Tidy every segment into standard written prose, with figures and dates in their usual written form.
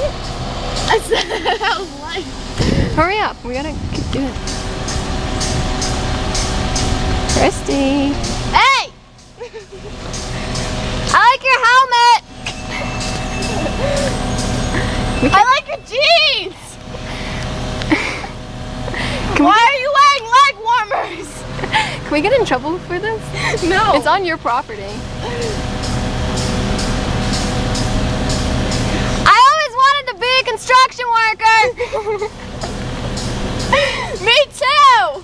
What? I said I was lying. Hurry up. We gotta keep doing it. Christy. Hey! I like your helmet. I like your jeans! Why are you wearing leg warmers? Can we get in trouble for this? No. It's on your property. I always wanted to be a construction worker. Me too!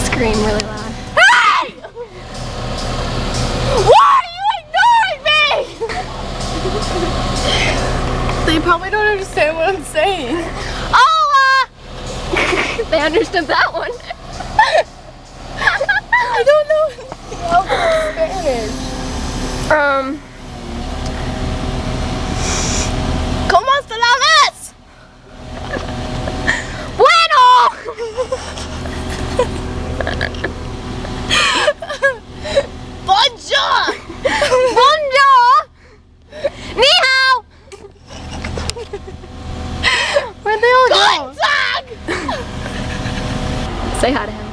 Scream really loud. Hey! Why are you ignoring me? They probably don't understand what I'm saying. Oh, they understood that one. I don't know anything else in Spanish. ¿Cómo se la ves? Bueno. Bonjour! Bonjour. Ni hao. Where'd they all go? Good dog! Say hi to him.